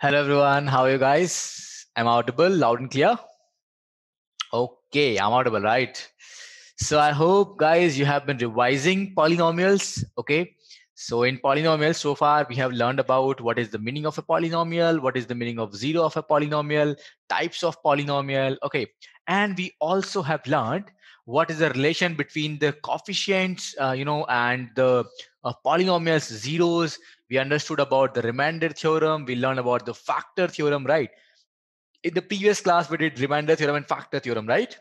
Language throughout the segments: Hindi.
Hello everyone, how are you guys? I'm audible, loud and clear? Okay, I'm audible, right? So I hope guys you have been revising polynomials, okay? So in polynomials so far we have learned about what is the meaning of a polynomial, what is the meaning of zero of a polynomial, types of polynomial, okay? And we also have learned what is the relation between the coefficients, and the polynomials zeros. We understood about the remainder theorem. We learned about the factor theorem, right? In the previous class, we did remainder theorem and factor theorem, right?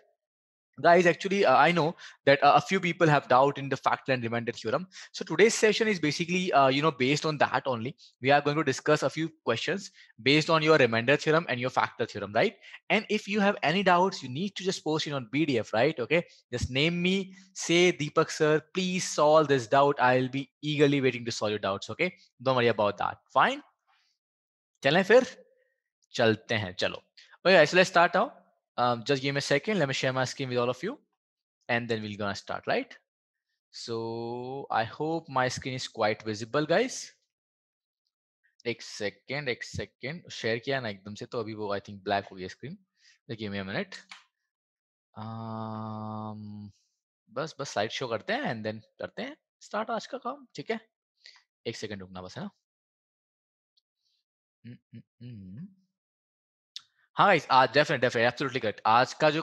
Guys, actually, I know that a few people have doubt in the factor and remainder theorem. So today's session is basically, based on that only. We are going to discuss a few questions based on your remainder theorem and your factor theorem, right? And if you have any doubts, you need to just post it on PDF, right? Okay, just name me, say Deepak sir, please solve this doubt. I'll be eagerly waiting to solve your doubts. Okay, don't worry about that. Fine. चलें फिर चलते हैं चलो. Okay, so let's start now. Just give me a second. Let me share my screen with all of you, and then we're gonna start, right? So I hope my screen is quite visible, guys. एक सेकेंड शेयर किया ना एकदम से तो अभी वो आई थिंक ब्लैक हो गया screen. Give me a minute. बस बस साइड शो करते हैं एंड देन करते हैं स्टार्ट आज का काम. ठीक है, एक सेकंड रुकना बस है ना. हाँ गाइस, आज डेफिनेटली एब्सोल्युटली करेक्ट. आज का जो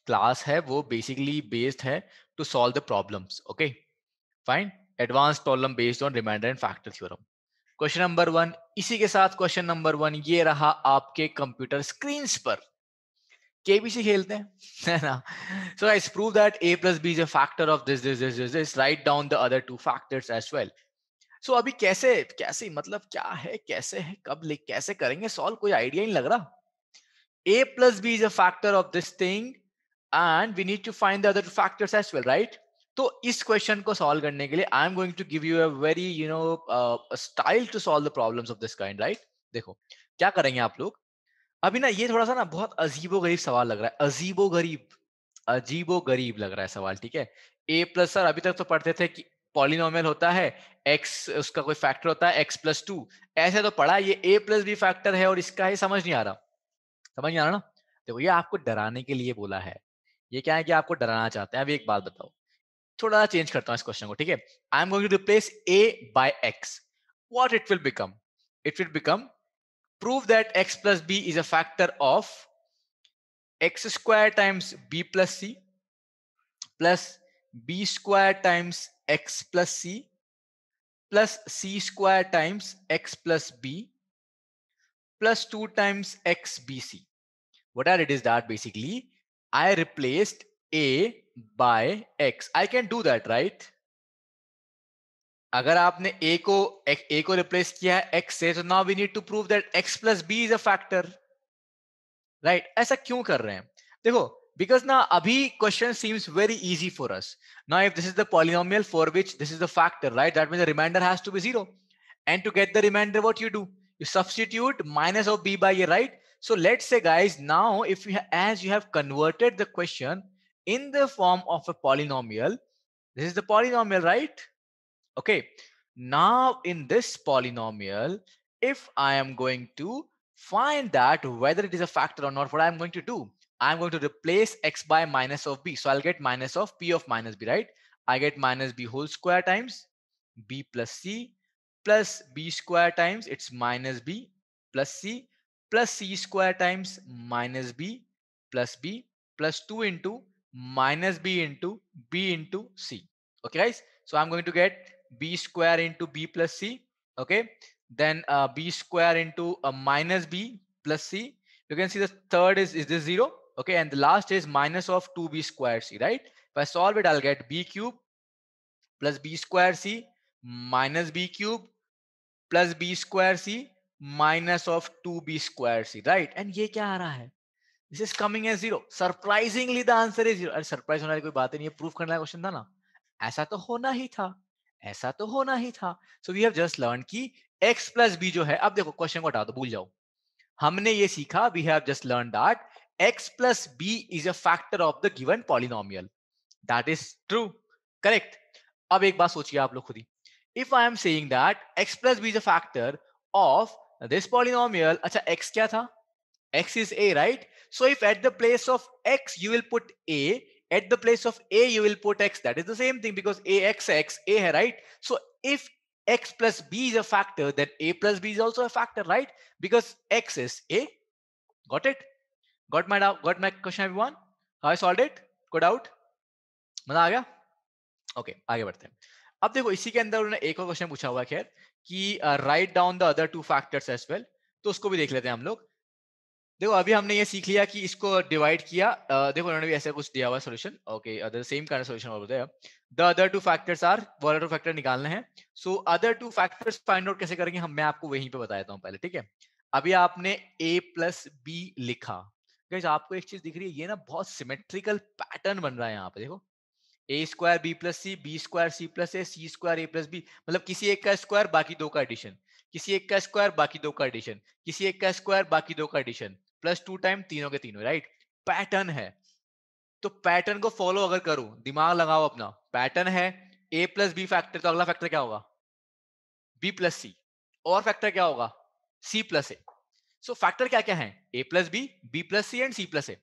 क्लास है वो बेसिकली बेस्ड है to solve the problems. Okay fine. Advance problem based on remainder and factor theorem. Question number 1. इसी के साथ क्वेश्चन नंबर 1 ये रहा आपके कंप्यूटर स्क्रीन पर. केबीसी खेलते हैं है ना. So guys prove that a plus b is a factor of this. Write down the other two factors as well. So अभी कैसे कैसे मतलब क्या है, कैसे है, कब कैसे करेंगे सॉल्व, कोई आइडिया नहीं लग रहा. a plus b is a factor of this thing and we need to find the other factors as well, right? तो इस क्वेश्चन को सॉल्व करने के लिए I am going to give you a very style to solve the problems of this kind, right? देखो क्या करेंगे आप लोग. अभी ना ये थोड़ा सा ना बहुत अजीबो गरीब सवाल लग रहा है. अजीबो गरीब लग रहा है सवाल. ठीक है, a प्लस सर अभी तक तो पढ़ते थे कि पॉलिनोमियल होता है x, उसका कोई फैक्टर होता है x+2. ऐसे तो पढ़ा. ये a प्लस बी फैक्टर है और इसका ही समझ नहीं आ रहा. समझ नहीं आ रहा ना. देखो ये आपको डराने के लिए बोला है. ये क्या है कि आपको डराना चाहते हैं. अभी एक बात बताओ, थोड़ा सा चेंज करता हूं इस क्वेश्चन को. ठीक है, I am going to replace a by x. What it will become? It will become prove that x plus b is a factor of x square times b plus c plus b square times x plus c plus c square times x plus b plus 2 times x bc. What I did is that basically I replaced a by x. I can do that, right? अगर आपने a को रिप्लेस किया है x से, तो now we need to prove that x plus b is a factor, right? ऐसा क्यों कर रहे हैं? देखो, because now abhi question seems very easy for us. Now if this is the polynomial for which this is the factor, right, that means the remainder has to be 0. And to get the remainder, what you do? You substitute minus of b by a, right? So let's say guys, now if you as you have converted the question in the form of a polynomial, this is the polynomial, right? Okay, now in this polynomial, if I am going to find that whether it is a factor or not, what I'm going to do, I'm going to replace x by minus of b. So I'll get minus of p of minus b, right? I get minus b whole square times b plus c plus b square times it's minus b plus c square times minus b plus 2 into minus b into c. Okay guys, so I'm going to get b square into b plus c. Okay, then b square into minus b plus c. You can see the third is this 0. Okay, and the last is minus of 2b squared c, right? If I solve it, I'll get b cube plus b square c minus b cube plus b square c minus of 2b square c, right? And ये क्या आ रहा है? This is coming as 0. Surprisingly the answer is 0. अरे सरप्राइज होने वाली कोई बात नहीं है, प्रूफ करने का क्वेश्चन था ना. ऐसा तो होना ही था, ऐसा तो होना ही था. So we have just learn कि x प्लस बी जो है, अब देखो क्वेश्चन को हटा दो, भूल जाओ. हमने ये सीखा, we have just learn that x plus B is a factor of the given polynomial. That is true, correct. अब एक बात सोचिए आप लोग खुद ही. If I am saying that x plus B is a factor of this polynomial, अच्छा x क्या था? X is a, right? So if at the place of x you will put a, at the place of a you will put x, that is the same thing because ax x a hai, right? So if x plus b is a factor, then a plus b is also a factor, right? Because x is a. Got it? Got my question, everyone? How I solved it? Good out? मजा आ गया? ओके, आगे बढ़ते हैं. अब देखो इसी के अंदर उन्होंने एक और क्वेश्चन पूछा हुआ है खैर कि write down the other two factors as well. तो उसको भी देख लेते हैं हम लोग. देखो अभी हमने ये सीख लिया कि इसको डिवाइड किया. देखो उन्होंने भी ऐसा कुछ दिया हुआ solution. Okay, other same kind of solution over there. The other two factors are, वो अदर टू फैक्टर निकालने हैं. So other two factors find out कैसे करेंगे हम, मैं आपको वहीं पे बता देता हूँ पहले, ठीक है? अभी आपने a प्लस बी लिखा. गाइस आपको एक चीज दिख रही है, ये ना बहुत सिमेट्रिकल पैटर्न बन रहा है यहाँ पे. देखो ए स्क्वायर बी प्लस सी, बी स्क्वायर सी प्लस ए, सी स्क्वायर ए प्लस बी. मतलब किसी एक का स्क्वायर बाकी दो का एडिशन, किसी एक का स्क्वायर बाकी दो का एडिशन, किसी एक का स्क्वायर बाकी दो का एडिशन, प्लस टू टाइम तीनों के तीनों, राइट? पैटर्न है. तो पैटर्न को फॉलो अगर करूं, दिमाग लगाओ अपना. पैटर्न है ए प्लस बी फैक्टर, तो अगला फैक्टर क्या होगा? बी प्लस सी. और फैक्टर क्या होगा? सी प्लस ए. सो फैक्टर क्या क्या है? A plus B plus C and C plus A.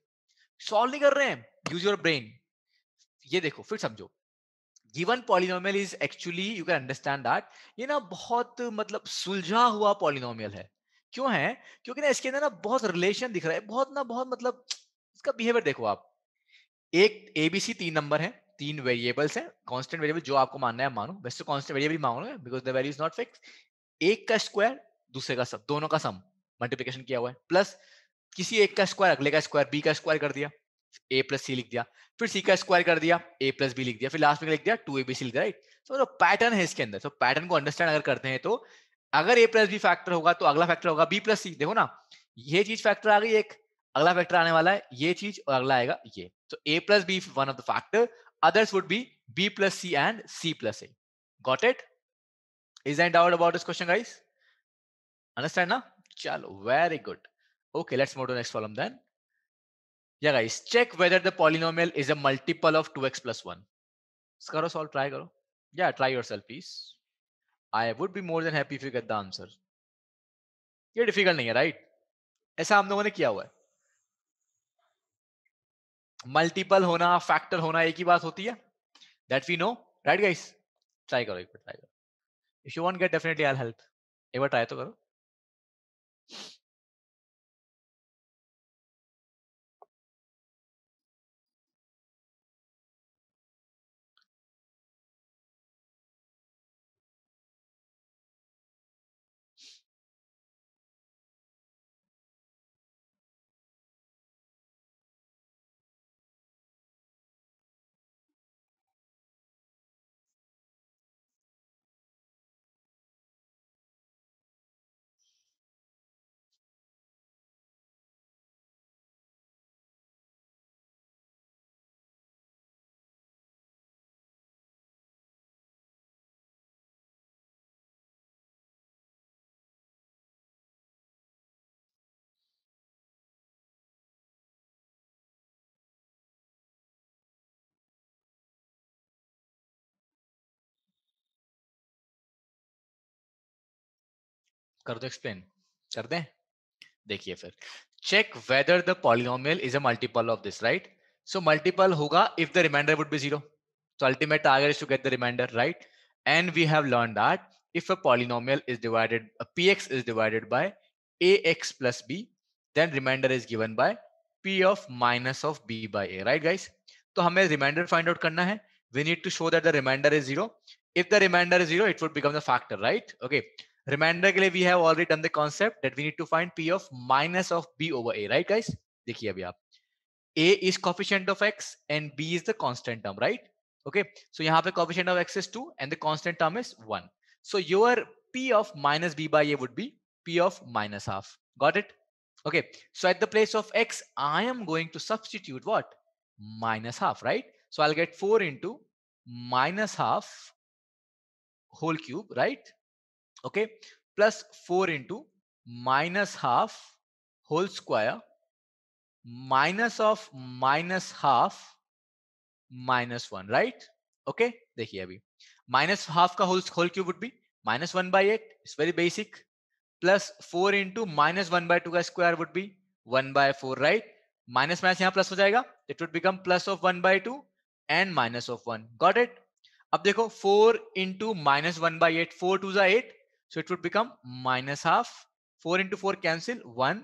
Solve नहीं कर रहे हैं, यूज योर ब्रेन. ये देखो फिर समझो. Given polynomial is actually, you can understand that, ये ना बहुत मतलब सुलझा हुआ पॉलिनोमियल है. क्यों है? क्योंकि ना इसके अंदर ना बहुत रिलेशन दिख रहा है, बहुत ना बहुत मतलब. इसका बिहेवियर देखो आप. एक एबीसी तीन नंबर है, तीन वेरिएबल्स हैं, कांस्टेंट वेरिएबल जो आपको मानना है मानो, वैसे तो कांस्टेंट वेरिएबल मानो है because the value is not fix. एक का स्क्वायर, दूसरे का सम, दोनों का सम मल्टीप्लिकेशन किया हुआ है, प्लस किसी एक का स्क्वायर अगले का स्क्वायर, बी का स्क्वायर कर दिया, ए प्लस सी लिख दिया, फिर सी का स्क्वायर कर दिया, ए प्लस बी लिख दिया, फिर लास्ट में लिख दिया टू ए बी सी लिख दिया, राइट? तो पैटर्न है इसके अंदर. तो पैटर्न को अंडरस्टैंड अगर करते हैं तो अगर ए प्लस बी फैक्टर होगा तो अगला फैक्टर होगा बी प्लस सी. देखो ना, ये चीज फैक्टर आ गई एक, अगला फैक्टर आने वाला है ये चीज और अगला आएगा ये. तो A plus B one of the factor, others would be b plus c and c plus a. Got it? Is there any doubt about this question, guys? Understand now? Chalo, very good. Okay, let's move to the next problem then. Yeah, guys, check whether the polynomial is a multiple of 2x plus 1. Karo solve, try karo. Yeah, try yourself, please. I would be more than happy if you get the answer. ये डिफिकल्ट नहीं है, राइट? ऐसा हम लोगों ने किया हुआ है. मल्टीपल होना, फैक्टर होना एक ही बात होती है. That we know, right guys? Try करो, एक बार ट्राई करो. If you want get definitely I will help. एक बार ट्राई तो करो. कर दो एक्सप्लेन, कर दें. देखिए फिर, check whether the polynomial is a multiple of this, right? So multiple होगा if the remainder would be zero. So ultimate target is to get the remainder, right? And we have learned that if a polynomial is divided, px is divided by ax plus b, then remainder is given by p of minus of b by a, right guys? तो हमें remainder find out करना है. We need to show that the remainder is zero. If the remainder is zero, it would become the factor, right? Okay. Remainder के लिए we have already done the concept that we need to find p of minus of b over a, right guys? देखिए अभी आप, a is coefficient of x and b is the constant term, right? Okay, so यहाँ पे coefficient of x is 2 and the constant term is 1. So your p of minus b by a would be p of minus half. Got it? Okay, so at the place of x, I am going to substitute what? Minus half, right? So I'll get 4 into minus half whole cube, right? Okay, plus 4 into minus half whole square minus of minus half minus 1, right? Okay, देखिए अभी minus half का whole cube would be minus 1 by 8. It's very basic. plus 4 into minus 1 by 2 का square would be 1 by 4, right? Minus minus यहाँ plus हो जाएगा, it would become plus of 1 by 2 and minus of 1. Got it? अब देखो 4 into minus 1 by 8, 4 2 is 8, so it would become minus half. 4 into 4 cancel, 1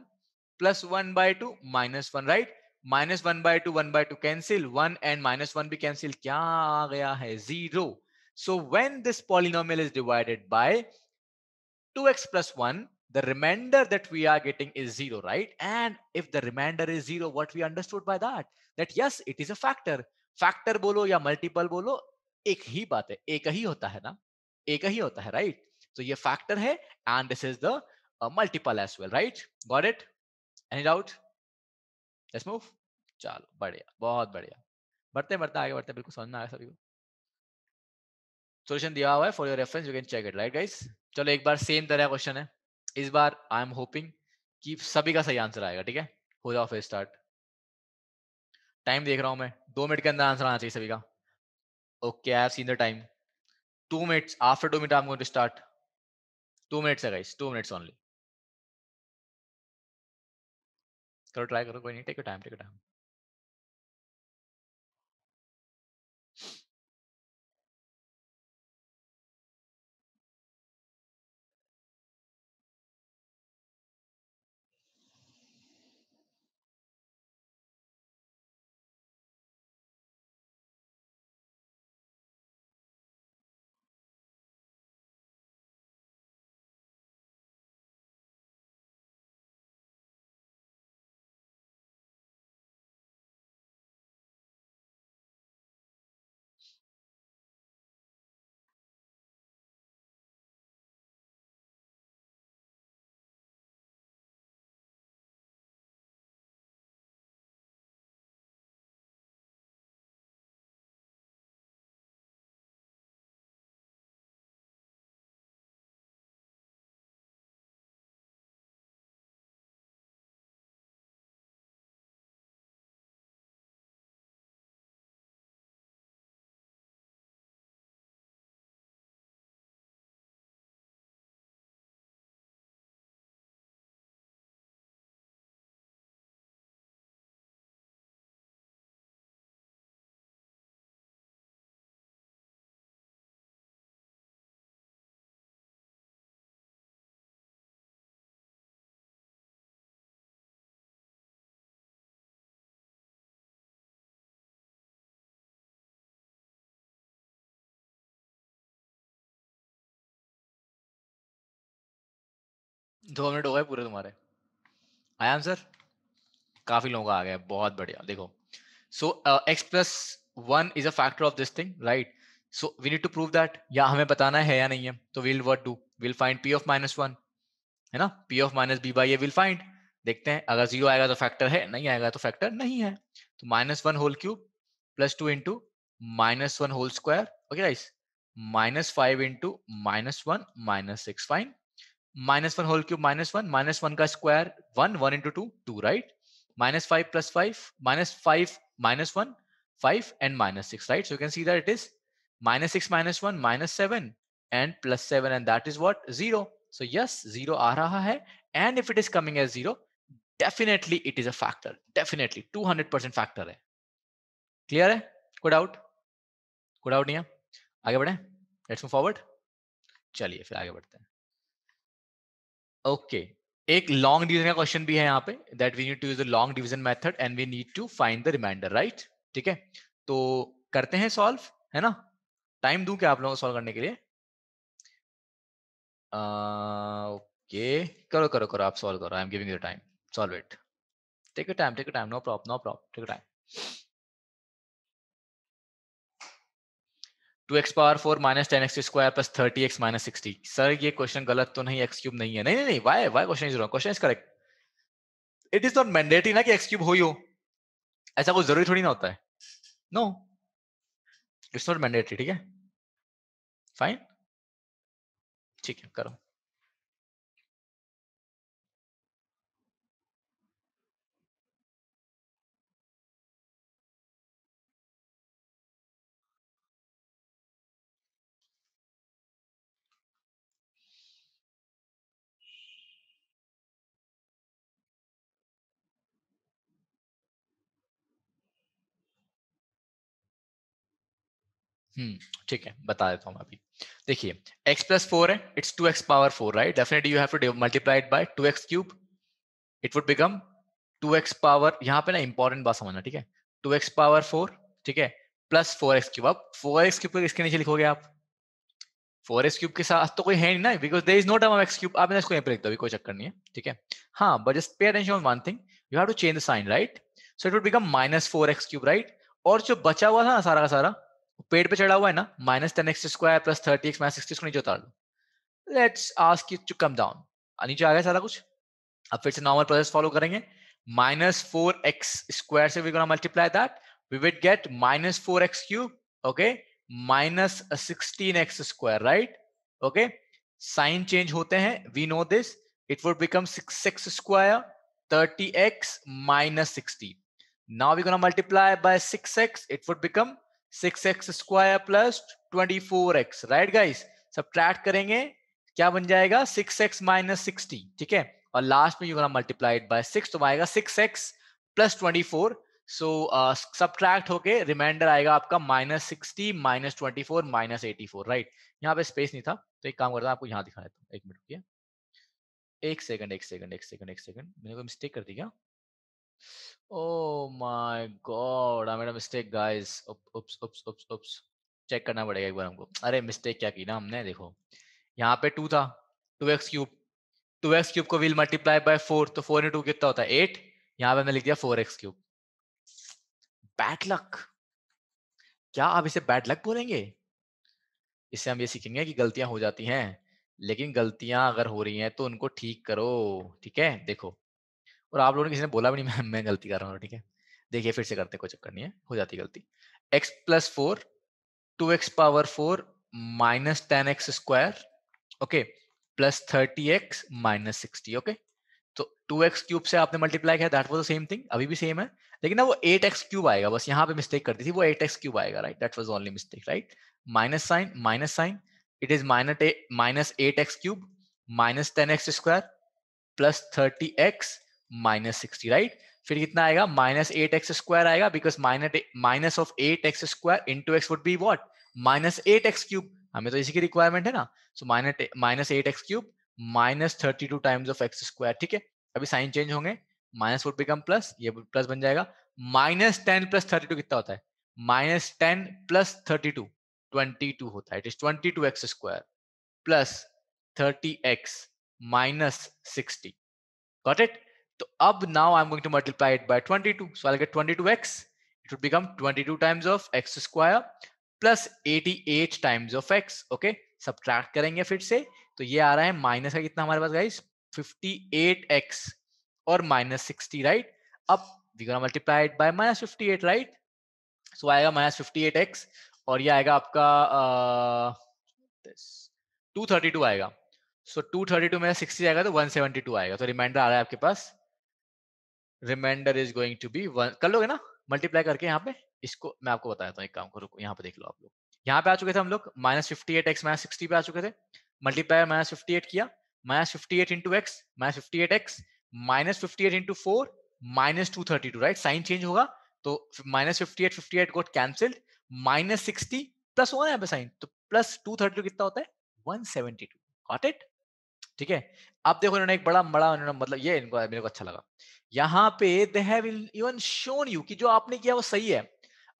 plus 1 by 2 minus 1, right? Minus 1 by 2, 1 by 2 cancel, 1 and minus 1 भी cancel, क्या आ गया है? 0. So when this polynomial is divided by 2x plus 1, the remainder that we are getting is 0, right? And if the remainder is 0, what we understood by that? That yes, it is a factor. Factor बोलो या multiple बोलो, एक ही बात है, एक ही होता है ना, एक ही होता है, right? So ये factor है and this is the multiple as well, right? Got it? Any doubt? Let's move. चलो बढ़िया, बहुत बढ़िया. बढ़ते बढ़ते आगे बढ़ते, बिल्कुल समझ में आया सभी को. सॉल्यूशन दिया हुआ है for your reference, you can check it, right guys. चलो एक बार सेम तरह क्वेश्चन है. इस बार आई एम होपिंग कि सभी का सही आंसर आएगा. ठीक है, हो जाओ फिर स्टार्ट. टाइम देख रहा हूं मैं, 2 मिनट के अंदर आंसर आना चाहिए सभी का. Okay, I have seen the time. 2 minutes, after 2 minute I am going to start. 2 minutes है गाइस, 2 मिनट्स ओनली. करो, ट्राई करो, कोई नहीं. Take your time, take your time. 2 minute हो गए पूरे तुम्हारे. आया आंसर? काफी लोगों का आ गया, बहुत बढ़िया. देखो, so x plus 1 is a factor of this thing, right? So we need to prove that, या हमें बताना है या नहीं है. तो we'll what do, we'll find p of minus 1, है ना. p of minus b by a we'll find. देखते हैं, अगर 0 आएगा तो फैक्टर है, नहीं आएगा तो फैक्टर नहीं है. तो -1 whole cube plus 2 into -1 whole square. Okay guys, -5 into -1 -6. Fine. -1 whole cube -1, -1 का square 1, 1 into 2 2, right? -5 plus 5, -5 -1 5 and -6, right? So you can see that it is -6 -1 -7 and +7, and that is what, 0. So yes, 0 आ रहा है, and if it is coming as 0, definitely it is a factor. Definitely 200% factor है. क्लियर है? कोई डाउट? कोई डाउट नहीं है? आगे बढ़े, लेट्स मूव फॉरवर्ड. चलिए फिर आगे बढ़ते हैं. ओके, एक लॉन्ग डिवीजन का क्वेश्चन भी है यहाँ पे, that we need to use the long division method and we need to find the remainder, right? ठीक है, तो करते हैं सॉल्व, है ना. टाइम दूं क्या आप लोगों को सॉल्व करने के लिए? ओके, करो करो करो, आप सॉल्व करो. I am giving you time. Solve it. Take your time, take your time. No problem, no problem. Take your time. 2x power 4 minus 10x square plus 30x minus 60. Sir ये क्वेश्चन गलत तो नहीं, x क्यूब नहीं है? नहीं नहीं नहीं, why question is wrong, question is correct. It is not mandatory ना कि x क्यूब हो ही हो, ऐसा कुछ जरूरी थोड़ी ना होता है. No, it's not mandatory. ठीक है, फाइन. ठीक है, करो. ठीक है, बता देता हूँ मैं अभी। देखिए x प्लस 4 है, it's 2x power 4, right? Definitely you have to multiply it bye 2x cube, it would become 2x power, यहाँ पे ना इंपॉर्टेंट बात समझना, ठीक है? 2x पावर 4, ठीक है, प्लस 4x क्यूब। अब 4x क्यूब को किसके नीचे लिखोगे आप? 4x क्यूब के साथ तो कोई है नहीं ना, because there is no term of x cube. आपने इसको यहाँ पे लिख दो, अभी कोई चक्कर नहीं है, ठीक है? हाँ, but just pay attention on one thing, you have to change the sign, right? So it would become minus 4x cube, right? और जो बचा हुआ था ना सारा का सारा, पेड़ पे चढ़ा हुआ है ना, minus 10x square plus 30x minus 60 को नीचे उतार दो। Let's ask you to come down. नीचे आ गया सारा कुछ। अब फिर से नॉर्मल प्रोसेस फॉलो करेंगे। माइनस 4x स्क्वायर से we gonna multiply that, we will get minus 4x cube, okay, minus 16x square, right? Okay, sign change होते हैं, we know this, it would become 6x square 30x minus 60. Now we're going to multiply by 6x, it would become 6x square plus 24x, right guys? Subtract करेंगे, क्या बन जाएगा? 6x minus 60, ठीक है? और लास्ट में you gonna multiply it bye 6, तो आएगा 6x प्लस 24। सो सब्ट्रैक्ट होके रिमाइंडर आएगा आपका माइनस 60 माइनस 24 माइनस 84, राइट? यहाँ पे स्पेस नहीं था, तो एक काम करता हूँ, आपको यहाँ दिखा देता हूँ। एक मिनट रुकिए, एक सेकंड, एक सेकंड, एक सेकंड, एक सेकंड, मैंने कोई मिस्टेक कर दी क्या? Oh my God, I made a mistake guys. Oops oops oops oops, check करना पड़ेगा एक बार हमको। अरे मिस्टेक क्या की ना हमने, देखो यहाँ पे 2 था, 2x क्यूब, 2x क्यूब को विल मल्टीप्लाई बाय 4, तो 4 इंटू कितना होता है? 8। यहाँ पे मैंने लिख दिया 4x क्यूब। Bad luck. क्या आप इसे बैड लक बोलेंगे? इससे हम ये सीखेंगे कि गलतियां हो जाती हैं, लेकिन गलतियां अगर हो रही हैं तो उनको ठीक करो, ठीक है? देखो, और आप लोगों ने किसी ने बोला भी नहीं मैं गलती कर रहा हूँ, ठीक है? देखिए फिर से करते, कोई चक्कर नहीं है, हो जाती गलती। x plus 4, 2x power 4 minus 10x square, okay, plus 30x minus 60, okay? तो 2x क्यूब से आपने मल्टीप्लाई किया, that was the same thing, अभी भी सेम है, लेकिन ना वो 8x क्यूब आएगा, बस यहाँ पे मिस्टेक कर दी थी, वो 8x क्यूब आएगा, right? That was only mistake, right? Minus sign, it is minus 8x cube minus 10x square plus 30x minus 60, right? फिर कितना आएगा? माइनस 8x स्क्वायर आएगा, because minus of 8x square into x would be what? Minus 8x cube, हमें तो इसी की रिक्वायरमेंट है ना। So minus 8x cube minus 32 times of x square, ठीक है? अभी साइन चेंज होंगे, माइनस वुड बिकम प्लस, ये प्लस बन जाएगा। माइनस 10 प्लस 32 कितना होता है? माइनस 10 प्लस 32 22 होता है, it is 22x square plus 30x minus 60. Got it? So अब now I'm going to multiply it by 22. So I'll get 22x. It would become 22 times of x square plus 88 times of x. Okay? Subtract करेंगे फिर से, तो ये आ रहा है माइनस का कितना हमारे पास गाइस? 58x और माइनस 60, राइट? अब we gonna multiply it by minus 58, राइट? सो आएगा माइनस 58x, और ये आएगा आपका 232 आएगा। सो 232 में 60 आएगा तो 172 आएगा, तो रिमाइंडर आ रहा है आपके पास, remainder is going to be 1। कर लोगे ना मल्टीप्लाई करके? यहाँ पे इसको मैं आपको बताता हूँ, एक काम करो, यहाँ पे देख लो आप लोग। यहाँ पे आ चुके थे हम लोग, माइनस 58x माइनस 60 पे आ चुके थे, मल्टीप्लाई माइनस 58 किया, minus 58 into x minus 58x minus 58 into 4 minus 232, right? Sign change होगा, तो minus 58 got cancelled, minus 60 plus हुआ ना यहाँ पे साइन, तो प्लस 232 कितना होता है? 172। Got it? ठीक है? अब देखो इन्होंने एक बड़ा बड़ा इन्होंने, मतलब ये इनको मेरे को अच्छा लगा, यहाँ पे they have even shown you कि जो आपने किया वो सही है।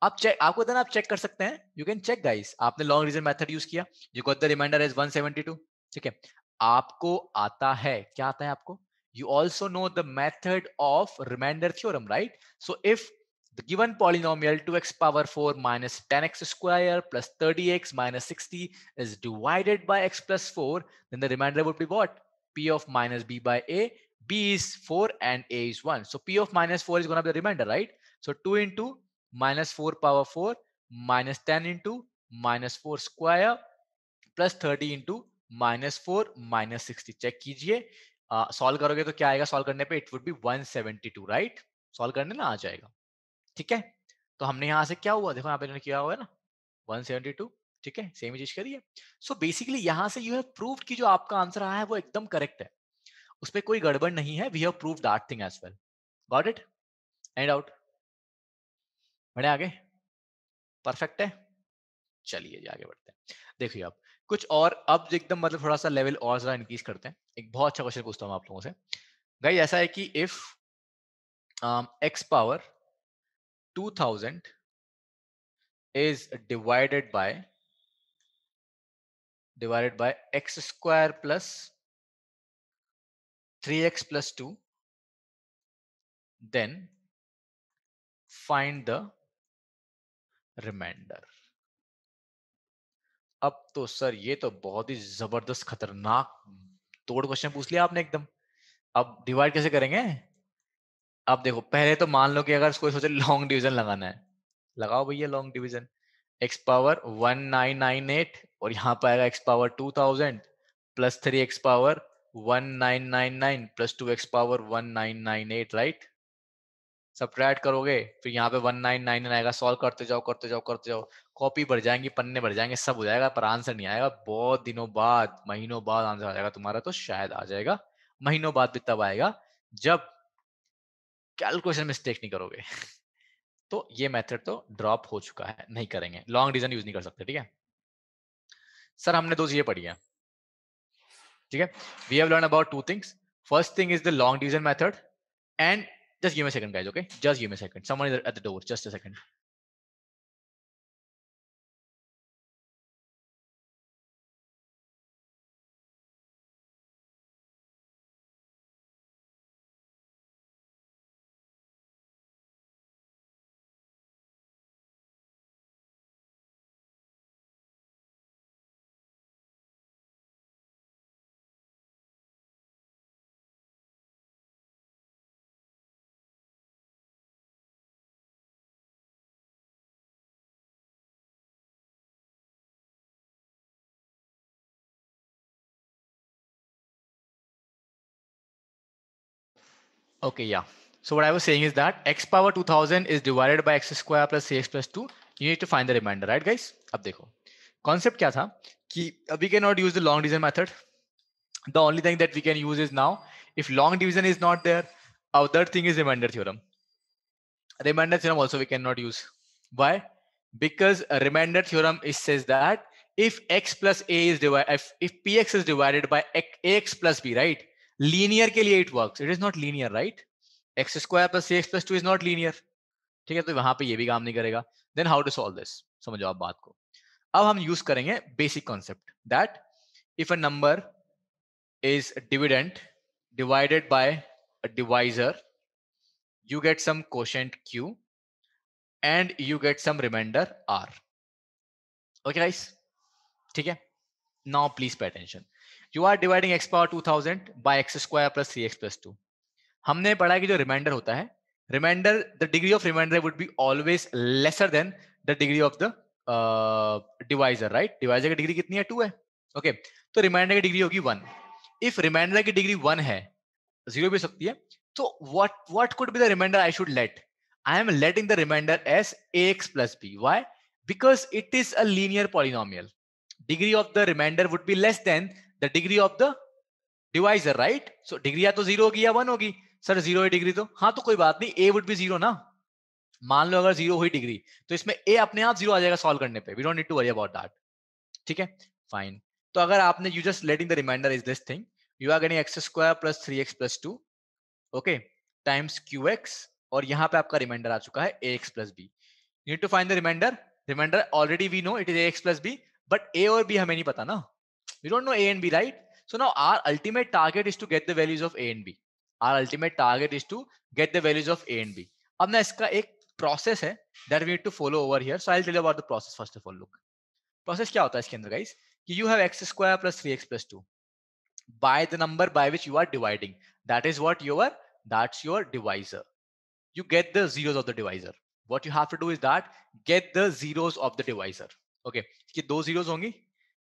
आप चेक, आपको देना, आप चेक कर सकते हैं, यू कैन चेक गाइस। आपने लॉन्ग रीजन मेथड यूज किया, you got the remainder as 172, ठीक है? आपको आता है, क्या आता है आपको? You also know the method of remainder theorem, right? So if the given polynomial 2x power 4 minus 10x square plus 30x minus 60 is divided by x plus 4, then the remainder would be what? P of minus b by a. B is 4 and a is 1. So P of minus 4 is going to be the remainder, right? So 2 into minus 4 power 4 minus 10 into minus 4 square plus 30 into minus 4 minus 60. Check कीजिए, सॉल्व करोगे तो क्या आएगा? सॉल्व करने पे it would be 172, right? Solve करने ना आ जाएगा, ठीक है? तो हमने यहां से क्या हुआ, देखो यहाँ पे किया हुआ है ना 172, ठीक है? सेम ही चीज करिए। सो बेसिकली यहां से यू हैव प्रूव्ड कि जो आपका आंसर आया है वो एकदम करेक्ट है, उसपे कोई गड़बड़ नहीं है। We have proved that thing as well. Got it? Any doubt? बढ़े आगे? परफेक्ट है? चलिए जी आगे बढ़ते हैं। देखिए आप कुछ और अब एकदम मतलब थोड़ा सा लेवल और जरा इंक्रीज करते हैं। एक बहुत अच्छा क्वेश्चन पूछता हूँ आप लोगों से। गाइस ऐसा है कि if x power 2000 is divided by x square plus 3x plus 2, then find the remainder. अब तो सर ये तो बहुत ही जबरदस्त खतरनाक तोड़ क्वेश्चन पूछ लिया आपने एकदम। अब डिवाइड कैसे करेंगे? अब देखो पहले तो मान लो कि अगर कोई सोचे लॉन्ग डिवीजन लगाना है, लगाओ भैया लॉन्ग डिवीजन। x पावर 1998 और यहाँ पर आएगा x power 2000 plus 3x power 1999 plus 2x power 1998, right? Subtract करोगे फिर यहाँ पे 1999 आएगा, सॉल्व करते जाओ करते जाओ करते जाओ, कॉपी भर जाएंगी, पन्ने भर जाएंगे, सब हो जाएगा, पर आंसर नहीं आएगा। बहुत दिनों बाद, महीनों बाद आंसर आ जाएगा तुम्हारा। तो शायद आ जाएगा महीनों बाद भी, तब आएगा जब कैलकुलेशन मिस्टेक नहीं करोगे। तो ये मेथड तो ड्रॉप हो चुका है, नहीं करेंगे, लॉन्ग डिवीजन यूज नहीं कर सकते। ठीक है सर, हमने दो चीजें पढ़ी है। ठीक है, we have learn about two things. First thing is the long division method and just give me a second guys, okay, just give me a second, someone is at the door, just a second. Okay, yeah. So what I was saying is that x power 2000 is divided by x square plus cx plus 2. You need to find the remainder, right guys? अब देखो concept क्या था कि we cannot use the long division method. The only thing that we can use is now, if long division is not there, other thing is remainder theorem. Remainder theorem also we cannot use. Why? Because a remainder theorem is says that if x plus a is divided, if px is divided by ax plus b, right? Linear के लिए it works. It is not linear, right? X square plus cx plus 2 is not linear. ठीक है, तो वहां पे ये भी काम नहीं करेगा. Then how to solve this? समझो आप बात को. अब हम यूज करेंगे basic concept that if a number is dividend divided by a divisor, you get some quotient q and you get some remainder r. Okay guys, ठीक है? Now please pay attention. You are dividing x power 2000 by x square plus 3x plus 2. हमने पढ़ा कि जो रिमाइंडर होता है, remainder, the degree of remainder would be always lesser than the degree of the divisor, right? Divisor की डिग्री कितनी है? 2 है. ओके, तो रिमाइंडर की डिग्री होगी 1. इफ रिमाइंडर की डिग्री 1 है, 0 भी हो सकती है, तो what could be the remainder I should let? I am letting the remainder as ax plus b. Why? Because it is a linear polynomial. Degree of the remainder would be less than the degree of the divisor, right? So degree या तो 0 होगी या 1 होगी. सर 0 है डिग्री, तो हाँ, तो कोई बात नहीं, a would be 0 ना. मान लो अगर 0 हुई डिग्री, तो इसमें a अपने आप 0 आ जाएगा सॉल्व करने पे. We don't need to worry about that. ठीक है, फाइन. तो अगर आपने you just letting the remainder is this thing, you are getting x square plus 3x plus 2, okay, times qx, और यहाँ पे आपका रिमाइंडर आ चुका है ax plus b. You need to find the remainder. Remainder already we know it is ax plus b, but a और b हमें नहीं पता ना. We don't know a and b, right? So now our ultimate target is to get the values of a and b. Our ultimate target is to get the values of a and b. अब ना इसका एक process है that we need to follow over here. So I'll tell you about the process first of all. Look, process क्या होता है इसके अंदर guys? कि you have x square plus 3x plus 2 by the number by which you are dividing. That's your divisor. You get the zeros of the divisor. What you have to do is that get the zeros of the divisor. Okay, कि दो zeros होंगी,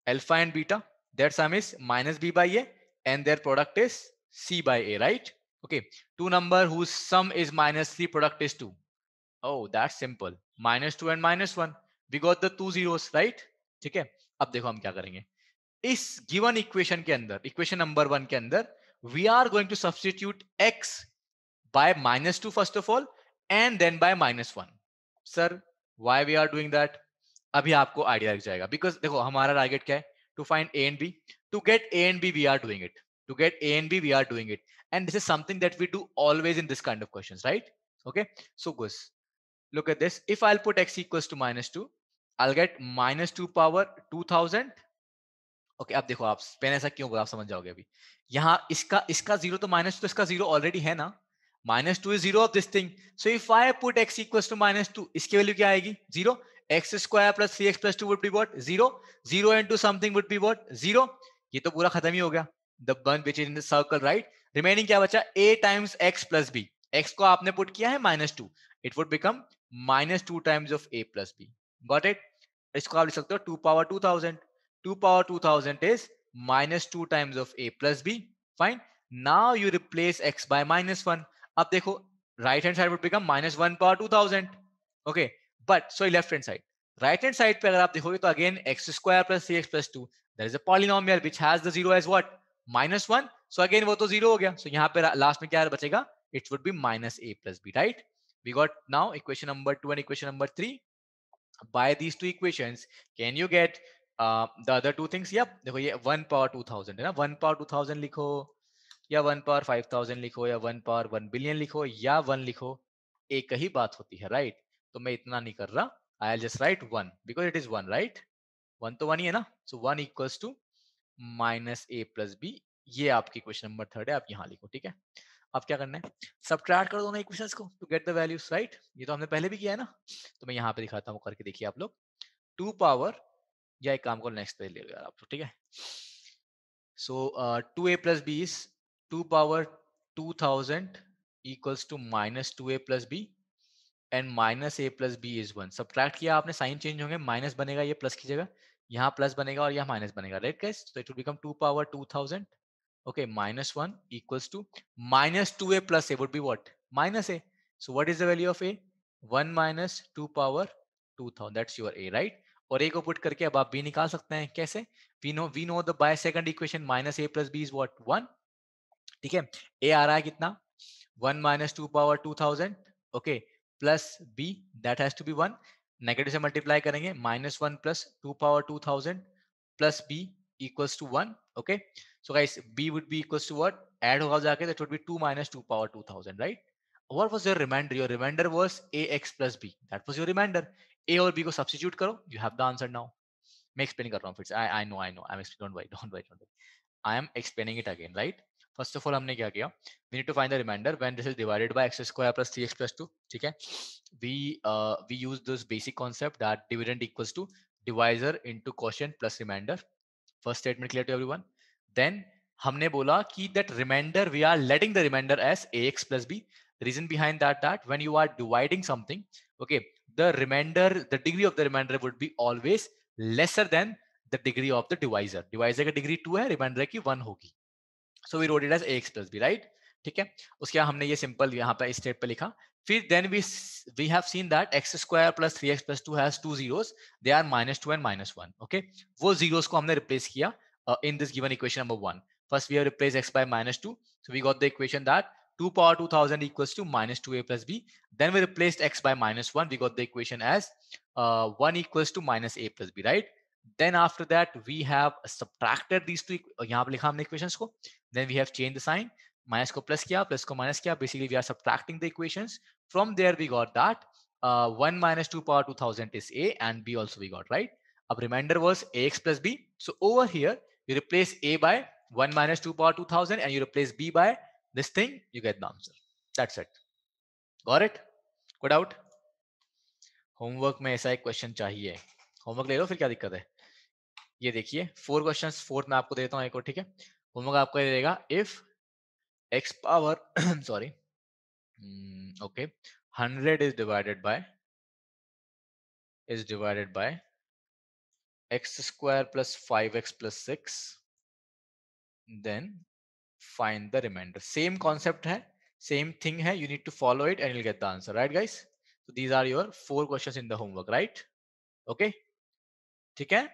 alpha and beta. Their sum is minus b by a and their product is c by a, right? Okay, two number whose sum is minus 3, product is 2. Oh, that's simple. Minus 2 and minus 1. We got the two zeros, right? ठीक है, अब देखो हम क्या करेंगे. इस given equation के अंदर, equation number 1 के अंदर, we are going to substitute x by -2 first of all and then by -1. Sir, why we are doing that? अभी आपको आइडिया लग जाएगा, बिकॉज देखो हमारा टारगेट क्या है, to find a and b, to get a and b we are doing it, to get a and b we are doing it, and this is something that we do always in this kind of questions, right? Okay, so Gus, look at this. If I'll put x equals to -2, I'll get -2 power 2000. Okay, अब देखो आप मैंने ऐसा क्यों बोला, आप समझ जाओगे अभी। यहाँ इसका इसका जीरो तो माइनस, तो इसका जीरो ऑलरेडी है ना, -2 is zero of this thing. So if I put x equals to -2, इसकी वैल्यू क्या आएगी, zero. X square plus 3x plus 2 would be what, zero. Zero into something would be what, zero. ये तो पूरा खत्म ही हो गया, the one which is in the circle, right. Remaining क्या बचा, a times x plus b। x को आपने पुट किया है -2, it would become -2 times of a plus b। Got it. इसको आप लिख सकते हो 2 power 2000। 2 power 2000 is -2 times of a plus b. Fine. Now you replace x by -1. अब देखो, right hand side would become -1 power 2000. Okay. But so left hand side. Right hand side पे अगर आप देखोगे तो again x square plus 3x plus 2. There is a polynomial which has the zero as what? -1. So again वो तो zero हो गया. So यहाँ पे last में क्या बचेगा? It would be -a plus b, right? We got now equation number 2 and equation number 3. By these two equations, can you get the other two things? Yep, देखो ये 1 power 2000 है ना, 1 power 2000 लिखो, या 1 power 5000 लिखो, या 1 power 1 billion लिखो, या 1 लिखो, एक ही बात होती है, राइट? तो मैं इतना नहीं कर रहा, I'll just write 1 because it is 1, right? 1 तो 1 ही है ना, so 1 equals to -a plus b। ये आपकी क्वेश्चन नंबर 3 है, आप यहाँ लिखो, ठीक है। अब क्या करना है, सबट्रैक्ट कर दो ना इक्वेशंस को to get the values, right? ये तो हमने पहले भी किया है ना, तो मैं यहाँ पे दिखाता हूँ, करके देखिए आप लोग। 2 पावर, या एक काम को नेक्स्ट पे ले लो यार आप, ठीक है। So 2a plus B is 2 power 2000 equals to -2a plus b, and -a plus B is 1। Subtract किया आपने, साइन चेंज होंगे, माइनस बनेगा ये प्लस की जगह, यहाँ प्लस बनेगा और यहाँ माइनस बनेगा, राइट गाइस? तो it will become 2 power 2000, okay, -1 equals to -2a plus a would be what, -a। So what is the value of a, 1 minus 2 power 2000, that's your a, right? और a को पुट करके अब आप b निकाल सकते हैं, कैसे? We know the by second equation -a plus b is what, 1। ठीक है, a आ रहा है कितना, 1 minus 2 power 2000, okay, plus b, that has to be 1। Negative से मल्टीप्लाई करेंगे, -1 plus 2 power 2000 plus b equals to 1, okay। So guys, b would be equals to what, add होगा जाके, that would be 2 minus 2 power 2000, right? What was your remainder? Your remainder was ax plus b, that was your remainder। a और b को सब्स्टिट्यूट करो, you have the answer now। मैं एक्सप्लेन कर रहा हूँ फिर से, I know, I'm explaining, don't worry, I am explaining it again, right? First of all हमने क्या किया, we need to find the remainder when this is divided by x square plus 3x plus 2, ठीक है। We use this basic concept that dividend equals to divisor into quotient plus remainder। First statement clear to everyone? Then हमने बोला कि that remainder, we are letting the remainder as ax plus b। The reason behind that when you are dividing something, okay, the remainder, the degree of the remainder would be always lesser than the degree of the divisor। divisor का degree 2 है, remainder की 1 होगी। So we wrote it as ax plus b, right? ठीक है, उसके बाद हमने ये सिंपल यहाँ पे स्टेप पे लिखा। फिर then we have seen that x square plus 3x plus 2 has two zeros, they are -2 and -1, okay। वो zeros को हमने replace किया in this given equation number 1। First we have replaced x by -2, so we got the equation that 2 power 2000 equals to -2a plus b। Then we replaced x by -1, we got the equation as 1 equals to -a plus b, right? Then after that we have subtracted these two, यहाँ पे लिखा हमने equations को, then we have changed the sign, minus को plus किया, plus को minus किया, basically we are subtracting the equations। From there we got that 1 minus 2 power 2000 is a, and b also we got, right? अब remainder was ax plus b, so over here you replace a by 1 minus 2 power 2000 and you replace b by this thing, you get the answer। That's it। Got it? Good out? Homework में ऐसा एक क्वेश्चन चाहिए, होमवर्क ले लो फिर, क्या दिक्कत है। ये देखिए 4 क्वेश्चंस, फोर्थ में आपको देता हूँ एक और, ठीक है। होमवर्क आपको ये देगा, if x power sorry, okay, 100 is divided by x square plus 5x plus 6, then find the remainder। same concept hai, same thing hai, you need to follow it and you'll get the answer, right guys? So these are your 4 questions in the homework, right? Okay, ठीक है।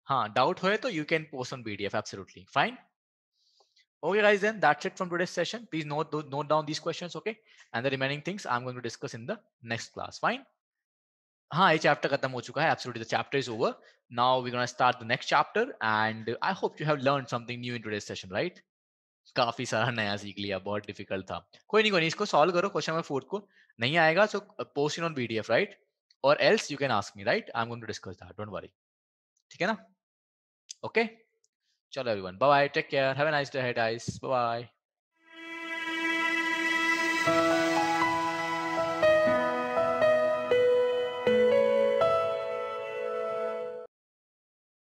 हाँ, डाउट होए तो you can post on PDF, absolutely fine। Okay guys, then that's it from today's session। please note down these questions, okay, and the remaining things I'm going to discuss in the next class, fine। हाँ, ये चैप्टर खत्म हो चुका है. Absolutely, the chapter is over. Now we're gonna start the next chapter, and I hope you have learned something new in today's session, right? काफी सारा नया सीख लिया, बहुत डिफिकल्ट था. कोई नहीं, इसको सॉल्व करो क्वेश्चन नंबर 4 को. नहीं आएगा so post in on PDF, right? Or else you can ask me, right? I am going to discuss that, don't worry. ठीक है ना? ओके, चलो everyone, bye bye, take care, have a nice day, guys, bye bye.